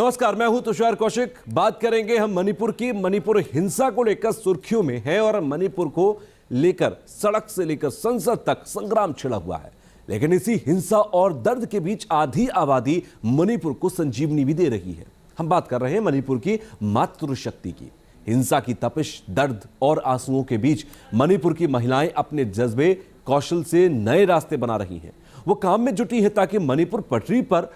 नमस्कार, मैं हूं तुषार कौशिक। बात करेंगे हम मणिपुर की। मणिपुर हिंसा को लेकर सुर्खियों में है और मणिपुर को लेकर सड़क से लेकर संसद तक संग्राम छिड़ा हुआ है। लेकिन इसी हिंसा और दर्द के बीच आधी आबादी मणिपुर को संजीवनी भी दे रही है। हम बात कर रहे हैं मणिपुर की मातृशक्ति की। हिंसा की तपिश, दर्द और आंसुओं के बीच मणिपुर की महिलाएं अपने जज्बे, कौशल से नए रास्ते बना रही हैं। वो काम में जुटी है ताकि मणिपुर पटरी पर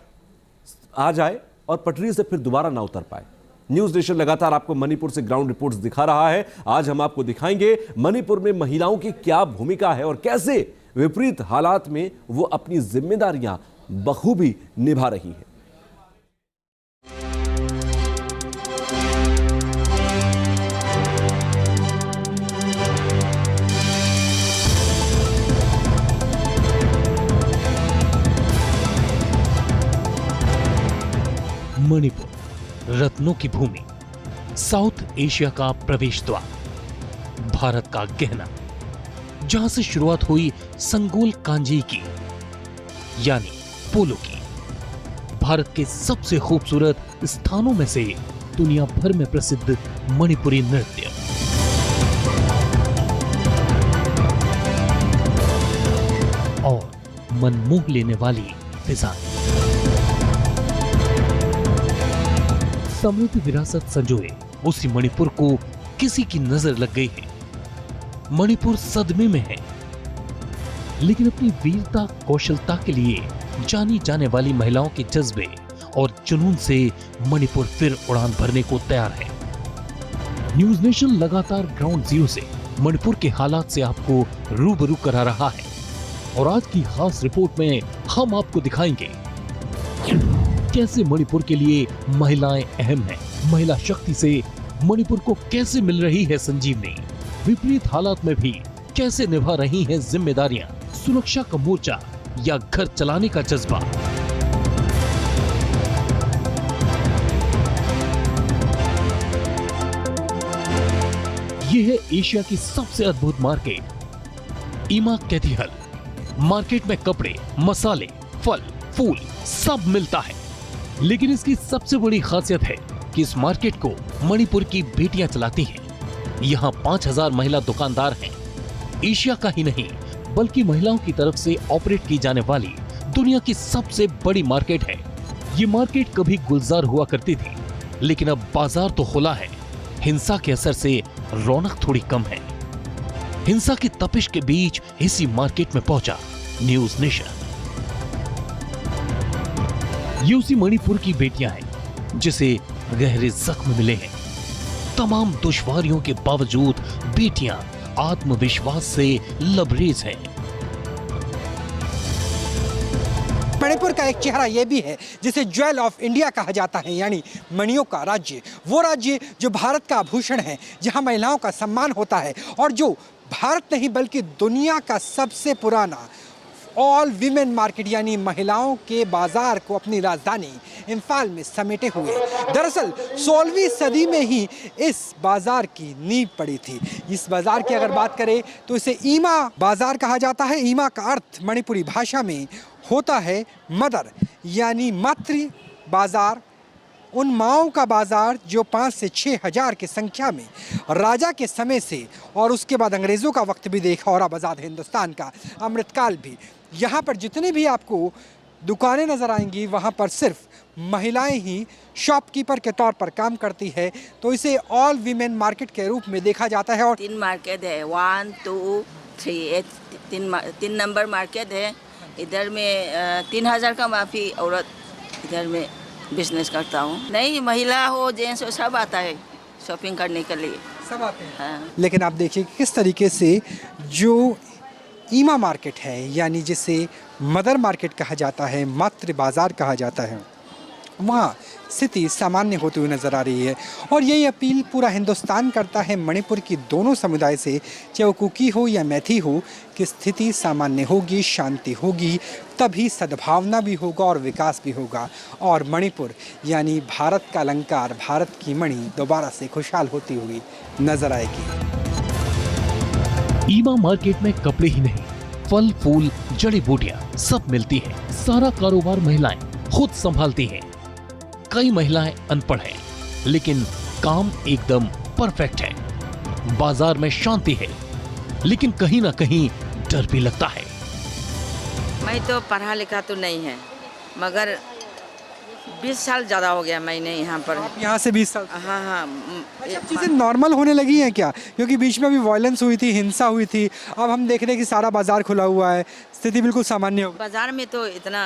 आ जाए और पटरी से फिर दोबारा ना उतर पाए। न्यूज नेशन लगातार आपको मणिपुर से ग्राउंड रिपोर्ट्स दिखा रहा है। आज हम आपको दिखाएंगे मणिपुर में महिलाओं की क्या भूमिका है और कैसे विपरीत हालात में वो अपनी जिम्मेदारियां बखूबी निभा रही हैं। मणिपुर रत्नों की भूमि, साउथ एशिया का प्रवेश द्वार, भारत का गहना, जहां से शुरुआत हुई संगोल कांजी की यानी पोलो की। भारत के सबसे खूबसूरत स्थानों में से दुनिया भर में प्रसिद्ध मणिपुरी नृत्य। और मनमोह लेने वाली फिजाएं। समृद्ध विरासत संजोए उसी मणिपुर को किसी की नजर लग गई है। मणिपुर सदमे में है, लेकिन अपनी वीरता, कौशलता के लिए जानी जाने वाली महिलाओं के जज्बे और जुनून से मणिपुर फिर उड़ान भरने को तैयार है। न्यूज नेशन लगातार ग्राउंड जीरो से मणिपुर के हालात से आपको रूबरू करा रहा है और आज की खास रिपोर्ट में हम आपको दिखाएंगे कैसे मणिपुर के लिए महिलाएं अहम हैं। महिला शक्ति से मणिपुर को कैसे मिल रही है संजीवनी। विपरीत हालात में भी कैसे निभा रही हैं जिम्मेदारियां। सुरक्षा का मोर्चा या घर चलाने का जज्बा। यह है एशिया की सबसे अद्भुत मार्केट, ईमा कैथीहल। मार्केट में कपड़े, मसाले, फल, फूल सब मिलता है। लेकिन इसकी सबसे बड़ी खासियत है कि इस मार्केट को मणिपुर की बेटियां चलाती हैं। यहाँ 5000 महिला दुकानदार हैं। एशिया का ही नहीं बल्कि महिलाओं की तरफ से ऑपरेट की जाने वाली दुनिया की सबसे बड़ी मार्केट है। ये मार्केट कभी गुलजार हुआ करती थी, लेकिन अब बाजार तो खुला है। हिंसा के असर से रौनक थोड़ी कम है। हिंसा की तपिश के बीच इसी मार्केट में पहुंचा न्यूज नेशन। ये उसी मणिपुर की बेटियां हैं जिसे गहरे जख्म मिले हैं। तमाम दुश्वारियों के बावजूद बेटियां आत्मविश्वास से लबरेज हैं। मणिपुर का एक चेहरा यह भी है जिसे ज्वेल ऑफ इंडिया कहा जाता है, यानी मणियों का राज्य। वो राज्य जो भारत का आभूषण है, जहां महिलाओं का सम्मान होता है और जो भारत नहीं बल्कि दुनिया का सबसे पुराना ऑल वीमेन मार्केट यानी महिलाओं के बाजार को अपनी राजधानी इम्फाल में समेटे हुए। दरअसल 16वीं सदी में ही इस बाजार की नींव पड़ी थी। इस बाजार की अगर बात करें तो इसे ईमा बाजार कहा जाता है। ईमा का अर्थ मणिपुरी भाषा में होता है मदर, यानी मातृ बाजार। उन माओं का बाजार जो 5 से 6 हजार की संख्या में राजा के समय से और उसके बाद अंग्रेज़ों का वक्त भी देखा और अब आज़ाद हिंदुस्तान का अमृतकाल भी। यहाँ पर जितने भी आपको दुकानें नज़र आएंगी वहाँ पर सिर्फ महिलाएं ही शॉपकीपर के तौर पर काम करती है। तो इसे ऑल वीमेन मार्केट के रूप में देखा जाता है। और 3 मार्केट है, 1, 2, 3, 3 नंबर मार्केट है। इधर में 3000 का माफी औरत इधर में बिजनेस करता हूँ। नहीं, महिला हो जेंट्स हो सब आता है शॉपिंग करने के लिए, सब आते हैं। हाँ। लेकिन आप देखिए किस तरीके से जो ईमा मार्केट है, यानी जिसे मदर मार्केट कहा जाता है, मातृ बाजार कहा जाता है, वहाँ स्थिति सामान्य होती हुई नज़र आ रही है। और यही अपील पूरा हिंदुस्तान करता है मणिपुर की दोनों समुदाय से, चाहे वो कुकी हो या मैथी हो, कि स्थिति सामान्य होगी, शांति होगी, तभी सद्भावना भी होगा और विकास भी होगा और मणिपुर यानी भारत का अलंकार, भारत की मणि दोबारा से खुशहाल होती हुई नजर आएगी। ईमा मार्केट में कपड़े ही नहीं, फल, फूल, जड़ी बूटियां सब मिलती हैं। सारा कारोबार महिलाएं खुद संभालती हैं। कई महिलाएं अनपढ़ हैं, लेकिन काम एकदम परफेक्ट है। बाजार में शांति है, लेकिन कहीं ना कहीं डर भी लगता है। मैं तो पढ़ा लिखा तो नहीं है, मगर 20 साल ज़्यादा हो गया मैंने यहाँ पर। यहाँ से 20 साल? हाँ। अच्छा, चीज़ें नॉर्मल होने लगी हैं क्या? क्योंकि बीच में अभी वायलेंस हुई थी, हिंसा हुई थी, अब हम देख रहे हैं कि सारा बाजार खुला हुआ है, स्थिति बिल्कुल सामान्य हो गई। बाजार में तो इतना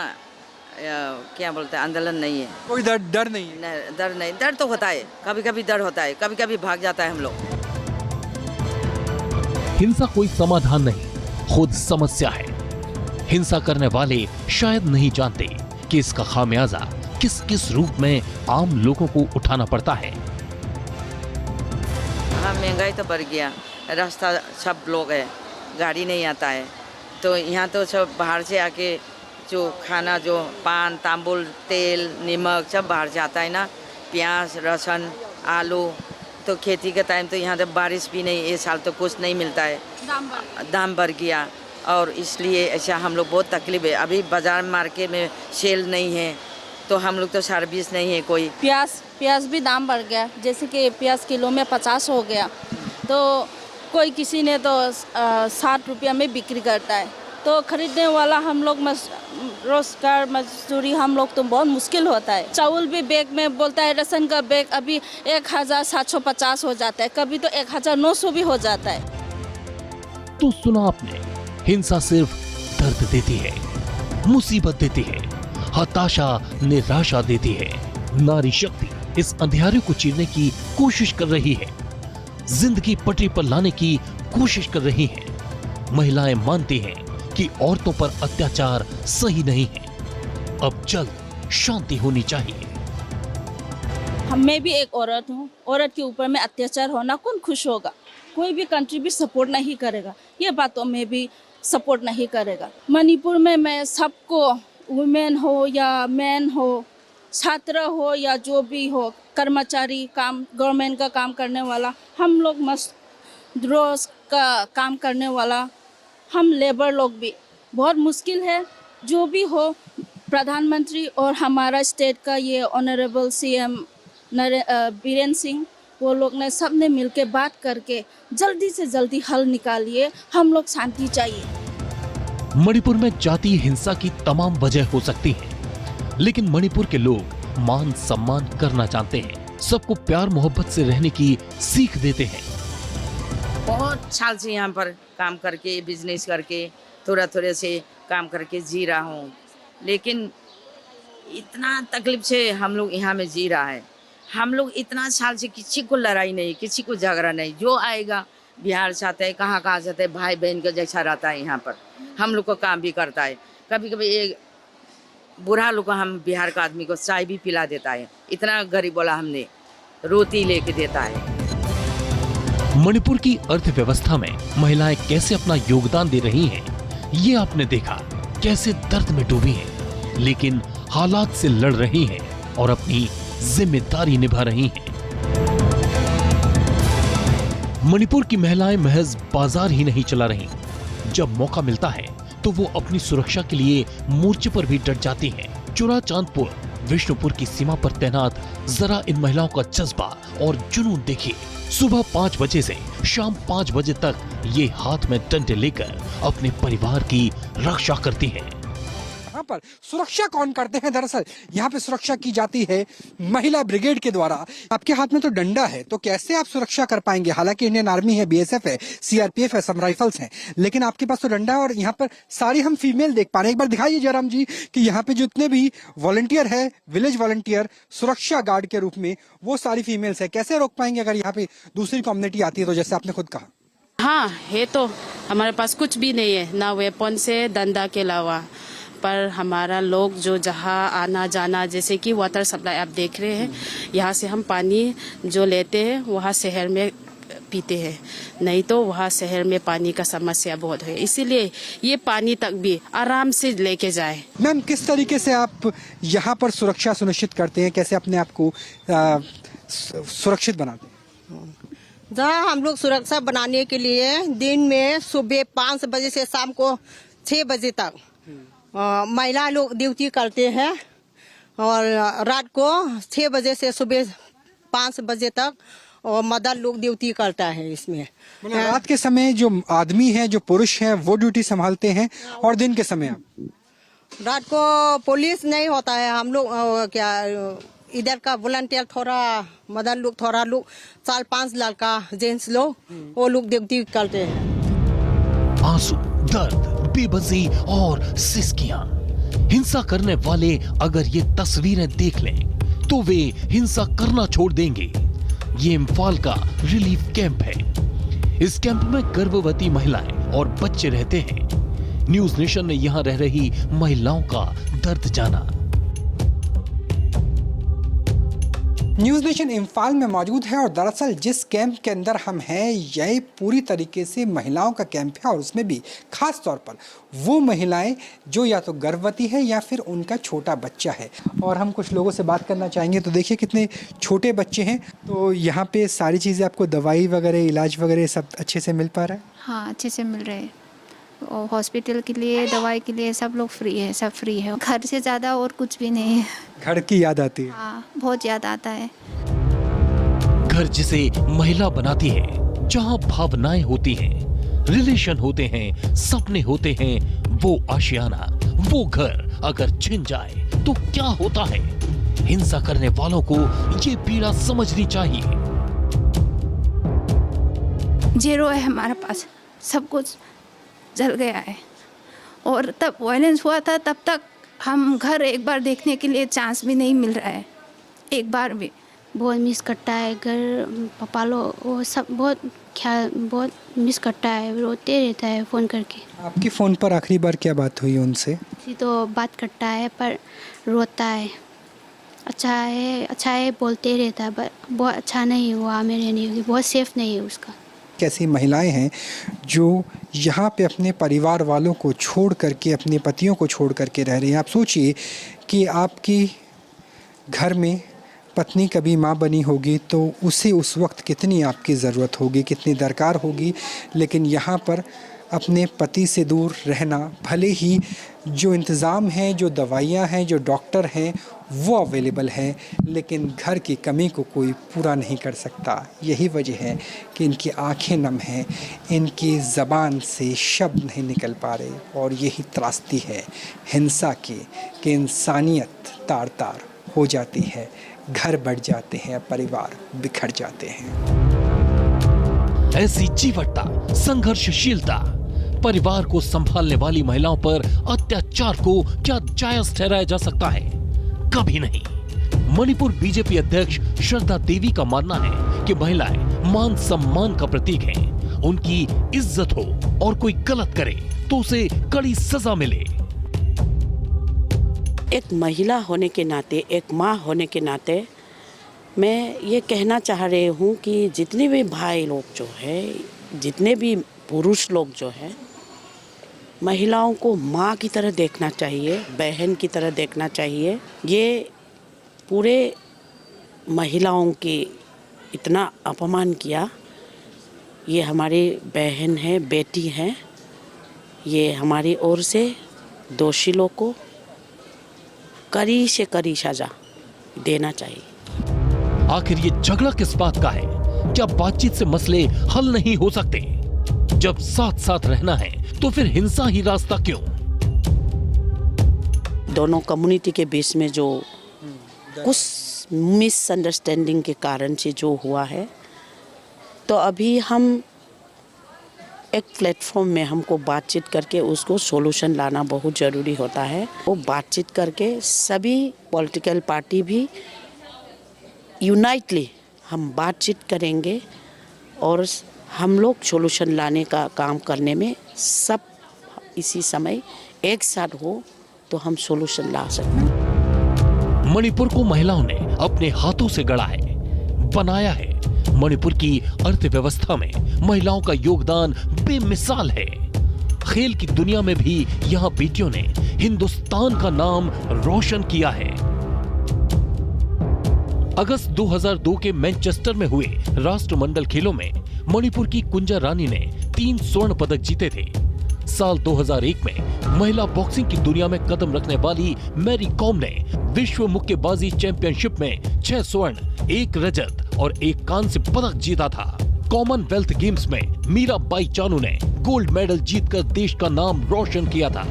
क्या बोलते हैं, आंदोलन नहीं है। कोई डर नहीं है? डर नहीं, डर तो होता है, कभी कभी डर होता है, कभी कभी भाग जाता है हम लोग। हिंसा कोई समाधान नहीं, खुद समस्या है। हिंसा करने वाले शायद नहीं जानते कि इसका खामियाजा किस किस रूप में आम लोगों को उठाना पड़ता है। हाँ, महंगाई तो बढ़ गया, रास्ता सब लोग है, गाड़ी नहीं आता है, तो यहाँ तो सब बाहर से आके जो खाना, जो पान, तांबुल, तेल, नमक सब बाहर से आता है ना, प्याज, लहसुन, आलू। तो खेती का टाइम तो यहाँ तो बारिश भी नहीं, ये साल तो कुछ नहीं मिलता है, दाम बढ़ गया, और इसलिए ऐसा हम लोग बहुत तकलीफ है। अभी बाजार मार्केट में सेल नहीं है, तो हम लोग तो सर्विस नहीं है कोई। प्याज भी दाम बढ़ गया, जैसे कि प्याज किलो में 50 हो गया, तो कोई किसी ने तो 60 रुपया में बिक्री करता है, तो खरीदने वाला हम लोग रोजगार मजदूरी हम लोग तो बहुत मुश्किल होता है। चावल भी बैग में बोलता है, राशन का बैग अभी 1750 हो जाता है, कभी तो 1900 भी हो जाता है। तो सुना आपने, हिंसा सिर्फ दर्द देती है, मुसीबत देती है, हताशा, निराशा देती है। नारी शक्ति इस अंधेरे को चीरने की कोशिश कर रही है, जिंदगी पटरी पर लाने की कोशिश कर रही है। महिलाएं मानती हैं कि औरतों पर अत्याचार सही नहीं है, अब जल्द शांति होनी चाहिए। मैं भी एक औरत हूँ, औरत के ऊपर में अत्याचार होना कौन खुश होगा? कोई भी कंट्री भी सपोर्ट नहीं करेगा, ये बातों में भी सपोर्ट नहीं करेगा। मणिपुर में मैं सबको, वुमेन हो या मैन हो, छात्र हो या जो भी हो, कर्मचारी, काम गवर्नमेंट का काम करने वाला, हम लोग मस्त रोज का काम करने वाला, हम लेबर लोग भी बहुत मुश्किल है। जो भी हो, प्रधानमंत्री और हमारा स्टेट का ये ऑनरेबल सीएम बीरेन सिंह, वो लोग ने सब ने मिलकर बात करके जल्दी से जल्दी हल निकालिए, हम लोग शांति चाहिए। मणिपुर में जातीय हिंसा की तमाम वजह हो सकती हैं, लेकिन मणिपुर के लोग मान सम्मान करना जानते हैं, सबको प्यार मोहब्बत से रहने की सीख देते हैं। बहुत साल से यहाँ पर काम करके, बिजनेस करके, थोड़ा थोड़े से काम करके जी रहा हूँ, लेकिन इतना तकलीफ से हम लोग यहाँ में जी रहा है। हम लोग इतना साल से किसी को लड़ाई नहीं, किसी को झगड़ा नहीं, जो आएगा बिहार से आता है, कहाँ से आता है, भाई बहन का जैसा रहता है यहाँ पर। हम लोग को काम भी करता है, कभी कभी एक बूढ़ा लोग को हम बिहार का आदमी को चाय भी पिला देता है, इतना गरीब बोला हमने, रोटी लेके देता है। मणिपुर की अर्थव्यवस्था में महिलाएं कैसे अपना योगदान दे रही हैं, ये आपने देखा, कैसे दर्द में डूबी हैं, लेकिन हालात से लड़ रही हैं और अपनी जिम्मेदारी निभा रही हैं। मणिपुर की महिलाएं महज बाजार ही नहीं चला रही, जब मौका मिलता है तो वो अपनी सुरक्षा के लिए मोर्चे पर भी डट जाती हैं। चुराचांदपुर, विष्णुपुर की सीमा पर तैनात जरा इन महिलाओं का जज्बा और जुनून देखिए। सुबह 5 बजे से शाम 5 बजे तक ये हाथ में डंडे लेकर अपने परिवार की रक्षा करती हैं। यहाँ पर सुरक्षा कौन करते हैं? दरअसल यहाँ पे सुरक्षा की जाती है महिला ब्रिगेड के द्वारा। आपके हाथ में तो डंडा है, तो कैसे आप सुरक्षा कर पाएंगे? हालांकि इंडियन आर्मी है, बीएसएफ है, सीआरपीएफ है, असम राइफल्स हैं, लेकिन आपके पास तो डंडा है और यहाँ पर सारी हम फीमेल देख पा रहे हैं। एक बार दिखाइए जयराम जी कि यहाँ पे जितने भी वॉलंटियर है, विलेज वॉलंटियर, सुरक्षा गार्ड के रूप में, वो सारी फीमेल्स है। कैसे रोक पाएंगे अगर यहाँ पे दूसरी कम्युनिटी आती है तो, जैसे आपने खुद कहा? हाँ है, तो हमारे पास कुछ भी नहीं है, ना वेपन से डंडा के अलावा, पर हमारा लोग जो जहाँ आना जाना, जैसे कि वाटर सप्लाई आप देख रहे हैं, यहाँ से हम पानी जो लेते हैं वहाँ शहर में पीते हैं, नहीं तो वहाँ शहर में पानी का समस्या बहुत है, इसीलिए ये पानी तक भी आराम से लेके जाए। मैम, किस तरीके से आप यहाँ पर सुरक्षा सुनिश्चित करते हैं? कैसे अपने आप को सुरक्षित बनाते हैं? जहाँ हम लोग सुरक्षा बनाने के लिए दिन में सुबह 5 बजे से शाम को 6 बजे तक महिला लोग ड्यूटी करते हैं, और रात को 6 बजे से सुबह 5 बजे तक और मदर लोग ड्यूटी करता है इसमें। मतलब रात के समय जो आदमी है, जो पुरुष है, वो ड्यूटी संभालते हैं और दिन के समय आप? रात को पुलिस नहीं होता है, हम लोग क्या इधर का वॉलंटियर थोड़ा मदर लोग थोड़ा लोग 4-5 लड़का जेंट्स लोग वो लोग ड्यूटी करते हैं। आंसू, दर्द, बेबसी और सिसकियां। हिंसा करने वाले अगर ये तस्वीरें देख लें तो वे हिंसा करना छोड़ देंगे। ये इम्फाल का रिलीफ कैंप है। इस कैंप में गर्भवती महिलाएं और बच्चे रहते हैं। न्यूज नेशन ने यहां रह रही महिलाओं का दर्द जाना। न्यूज़ नेशन इम्फाल में मौजूद है और दरअसल जिस कैंप के अंदर हम हैं यह पूरी तरीके से महिलाओं का कैंप है और उसमें भी खास तौर पर वो महिलाएं जो या तो गर्भवती है या फिर उनका छोटा बच्चा है। और हम कुछ लोगों से बात करना चाहेंगे। तो देखिए कितने छोटे बच्चे हैं। तो यहाँ पे सारी चीज़ें आपको दवाई वगैरह, इलाज वगैरह सब अच्छे से मिल पा रहा है? हाँ, अच्छे से मिल रहे हैं। और हॉस्पिटल के लिए, दवाई के लिए सब लोग फ्री है, सब फ्री है। घर से ज़्यादा और कुछ भी नहीं है। घर की याद आती है? हाँ, बहुत याद आता है। घर जिसे महिला बनाती है, जहां भावनाएं होती हैं, रिलेशन होते हैं, सपने होते हैं, वो आशियाना, वो घर अगर छिन जाए तो क्या होता है? हिंसा करने वालों को ये पीड़ा समझनी चाहिए। जीरो है हमारे पास, सब कुछ जल गया है। और तब वायलेंस हुआ था, तब तक हम घर एक बार देखने के लिए चांस भी नहीं मिल रहा है, एक बार भी। बहुत मिस करता है घर, पापा लोग वो सब बहुत मिस करता है, रोते रहता है फ़ोन करके। आपकी फ़ोन पर आखिरी बार क्या बात हुई उनसे? जी तो बात करता है पर रोता है। अच्छा है बोलते रहता है, पर बहुत अच्छा नहीं हुआ मेरे लिए, बहुत सेफ नहीं है उसका। कैसी महिलाएं हैं जो यहाँ पे अपने परिवार वालों को छोड़ करके, अपने पतियों को छोड़ करके रह रही हैं। आप सोचिए कि आपकी घर में पत्नी कभी माँ बनी होगी तो उसे उस वक्त कितनी आपकी ज़रूरत होगी, कितनी दरकार होगी। लेकिन यहाँ पर अपने पति से दूर रहना, भले ही जो इंतज़ाम है, जो दवाइयाँ हैं, जो डॉक्टर हैं वो अवेलेबल है, लेकिन घर की कमी को कोई पूरा नहीं कर सकता। यही वजह है कि इनकी आंखें नम हैं, इनकी ज़बान से शब्द नहीं निकल पा रहे। और यही त्रासदी है हिंसा की कि इंसानियत तार तार हो जाती है, घर बढ़ जाते हैं, परिवार बिखर जाते हैं। ऐसी जीवटता, संघर्षशीलता, परिवार को संभालने वाली महिलाओं पर अत्याचार को क्या जायज ठहराया जा सकता है? कभी नहीं। मणिपुर बीजेपी अध्यक्ष श्रद्धा देवी का मानना है कि महिलाएं मान सम्मान का प्रतीक हैं। उनकी इज्जत हो और कोई गलत करे तो उसे कड़ी सजा मिले। एक महिला होने के नाते, एक माँ होने के नाते मैं ये कहना चाह रही हूँ कि जितने भी भाई लोग जो है, जितने भी पुरुष लोग जो है, महिलाओं को माँ की तरह देखना चाहिए, बहन की तरह देखना चाहिए। ये पूरे महिलाओं के इतना अपमान किया, ये हमारी बहन है, बेटी है, ये हमारी ओर से दोषी लोग को कड़ी से कड़ी सजा देना चाहिए। आखिर ये झगड़ा किस बात का है? क्या बातचीत से मसले हल नहीं हो सकते? जब साथ साथ रहना है तो फिर हिंसा ही रास्ता क्यों? दोनों कम्युनिटी के बीच में जो कुछ मिसअंडरस्टैंडिंग के कारण से जो हुआ है, तो अभी हम एक प्लेटफॉर्म में हमको बातचीत करके उसको सॉल्यूशन लाना बहुत ज़रूरी होता है। वो बातचीत करके सभी पॉलिटिकल पार्टी भी यूनाइटली हम बातचीत करेंगे और हम लोग सॉल्यूशन लाने का काम करने में सब इसी समय एक साथ हो तो हम सॉल्यूशन ला सकते हैं। मणिपुर को महिलाओं ने अपने हाथों से गढ़ा है, बनाया है। मणिपुर की अर्थव्यवस्था में महिलाओं का योगदान बेमिसाल है। खेल की दुनिया में भी यहाँ बेटियों ने हिंदुस्तान का नाम रोशन किया है। अगस्त 2002 के मैनचेस्टर में हुए राष्ट्रमंडल खेलों में मणिपुर की कुंजा रानी ने 3 स्वर्ण पदक जीते थे। साल 2001 में महिला बॉक्सिंग की दुनिया में कदम रखने वाली मैरी कॉम ने विश्व मुक्केबाजी चैंपियनशिप में 6 स्वर्ण, 1 रजत और 1 कांस्य पदक जीता था। कॉमनवेल्थ गेम्स में मीराबाई चानू ने गोल्ड मेडल जीतकर देश का नाम रोशन किया था।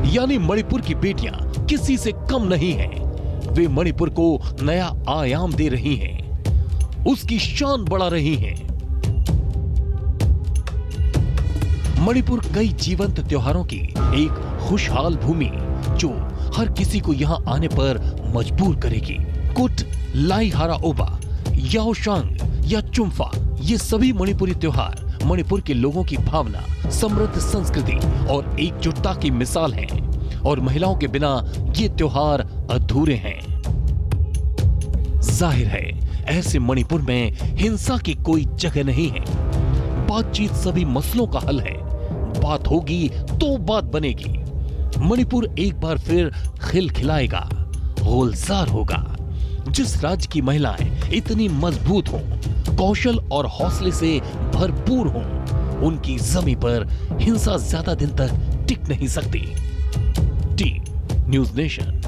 यानी मणिपुर की बेटियां किसी से कम नहीं हैं। वे मणिपुर को नया आयाम दे रही हैं, उसकी शान बढ़ा रही हैं। मणिपुर कई जीवंत त्योहारों की एक खुशहाल भूमि जो हर किसी को यहाँ आने पर मजबूर करेगी। कुट, लाई हारा ओबा, याओशांग या चुम्फा, ये सभी मणिपुरी त्योहार मणिपुर के लोगों की भावना, समृद्ध संस्कृति और एकजुटता की मिसाल हैं और महिलाओं के बिना ये त्योहार अधूरे हैं। जाहिर है ऐसे मणिपुर में हिंसा की कोई जगह नहीं है। बातचीत सभी मसलों का हल है। बात होगी तो बात बनेगी। मणिपुर एक बार फिर खिलखिलाएगा, गुलजार होगा। जिस राज्य की महिलाएं इतनी मजबूत हों, कौशल और हौसले से भरपूर हों, उनकी जमीन पर हिंसा ज्यादा दिन तक टिक नहीं सकती। T news nation.